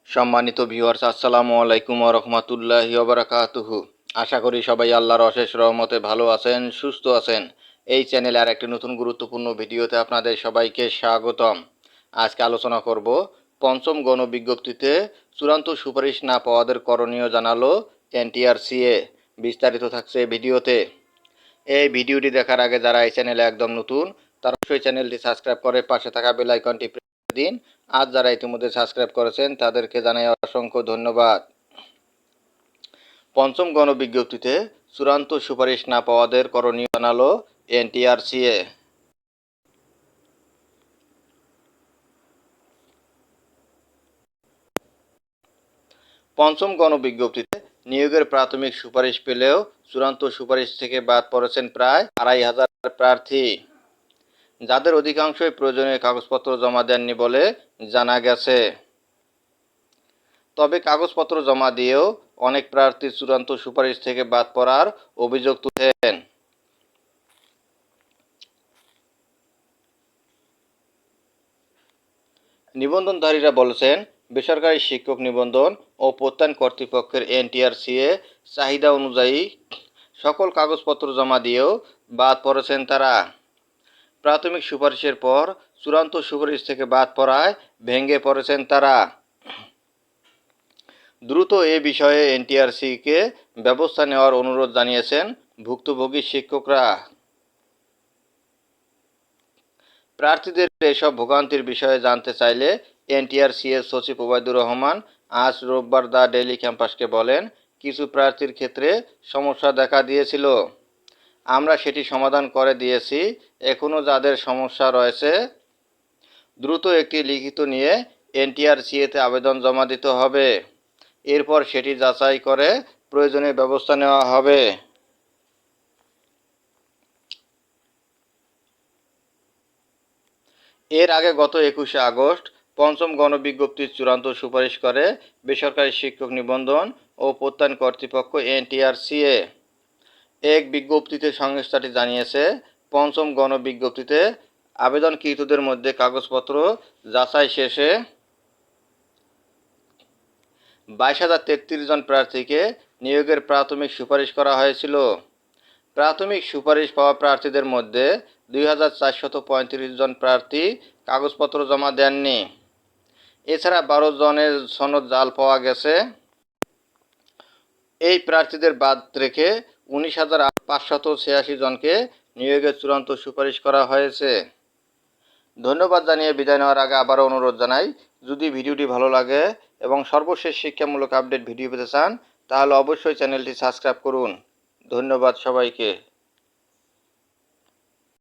সম্মানিত ভিউয়ার্স, আসসালামু আলাইকুম ওয়া রাহমাতুল্লাহি ওয়া বারাকাতুহু। আশা করি সবাই আল্লাহর অশেষ রহমতে ভালো আছেন, সুস্থ আছেন। এই চ্যানেলে আর একটি নতুন গুরুত্বপূর্ণ ভিডিওতে আপনাদের সবাইকে স্বাগতম। আজকে আলোচনা করব পঞ্চম গণবিজ্ঞপ্তিতে চূড়ান্ত সুপারিশ না পাওয়াদের করণীয় জানালো এনটিআরসিএ। বিস্তারিত থাকছে ভিডিওতে। এই ভিডিওটি দেখার আগে যারা এই চ্যানেলে একদম নতুন তারা অবশ্যই চ্যানেলটি সাবস্ক্রাইব করে পাশে থাকা বেল আইকনটি প্রেস দিন। আর যারা ইতিমধ্যে সাবস্ক্রাইব করেছেন তাদেরকে জানাই অসংখ্য ধন্যবাদ। পঞ্চম গণবিজ্ঞপ্তিতে চূড়ান্ত সুপারিশ না পাওয়াদের করণীয় জানালো এনটিআরসিএ। পঞ্চম গণবিজ্ঞপ্তিতে নিয়োগের প্রাথমিক সুপারিশ পেলেও চূড়ান্ত সুপারিশ থেকে বাদ পড়েছেন প্রায় ২৫০০ প্রার্থী, যাদের অধিকাংশই প্রয়োজনীয় কাগজপত্র জমা দেননি বলে জানা গেছে। তবে কাগজপত্র জমা দিয়েও অনেক প্রার্থী চূড়ান্ত সুপারিশ থেকে বাদ পড়ার অভিযোগ তুলেছেন। নিবন্ধনধারীরা বলেছেন, বেসরকারি শিক্ষক নিবন্ধন ও প্রত্যয়ন কর্তৃপক্ষের এনটিআরসিএ চাহিদা অনুযায়ী সকল কাগজপত্র জমা দিয়েও বাদ পড়েছেন তারা। প্রাথমিক সুপারিশের পর চূড়ান্ত সুপারিশ থেকে বাদ পড়ায় ভেঙে পড়েছেন তারা। দ্রুত এ বিষয়ে এনটিআরসিকে ব্যবস্থা নেওয়ার অনুরোধ জানিয়েছেন ভুক্তভোগী শিক্ষকরা। প্রার্থীদের এসব ভোগান্তির বিষয়ে জানতে চাইলে এনটিআরসিএর সচিব ওবায়দুর রহমান আজ রোববার দ্য ডেইলি ক্যাম্পাসকে বলেন, কিছু প্রার্থীর ক্ষেত্রে সমস্যা দেখা দিয়েছিল, আমরা সেটি সমাধান করে দিয়েছি। এখনও যাদের সমস্যা রয়েছে দ্রুত একটি লিখিত নিয়ে এনটিআরসিএতে আবেদন জমা দিতে হবে। এরপর সেটি যাচাই করে প্রয়োজনীয় ব্যবস্থা নেওয়া হবে। এর আগে গত ২১শে আগস্ট পঞ্চম গণবিজ্ঞপ্তির চূড়ান্ত সুপারিশ করে বেসরকারি শিক্ষক নিবন্ধন ও প্রত্যয়ন কর্তৃপক্ষ এনটিআরসিএ। এক বিজ্ঞপ্তিতে সংস্থাটি জানিয়েছে, পঞ্চম গণবিজ্ঞপ্তিতে আবেদনকৃতদের মধ্যে কাগজপত্র যাচাই শেষে ২২,০৩৩ জন প্রার্থীকে নিয়োগের প্রাথমিক সুপারিশ করা হয়েছিল। প্রাথমিক সুপারিশ পাওয়া প্রার্থীদের মধ্যে ২,৪৩৫ জন প্রার্থী কাগজপত্র জমা দেননি। এছাড়া ১২ জনের সনদ জাল পাওয়া গেছে। এই প্রার্থীদের বাদ রেখে ১৯,৫৮৬ জনকে নিয়োগের চূড়ান্ত সুপারিশ করা হয়েছে। ধন্যবাদ জানিয়ে বিদায় নেওয়ার আগে আবারও অনুরোধ জানাই, যদি ভিডিওটি ভালো লাগে এবং সর্বশেষ শিক্ষামূলক আপডেট ভিডিও পেতে চান তাহলে অবশ্যই চ্যানেলটি সাবস্ক্রাইব করুন। ধন্যবাদ সবাইকে।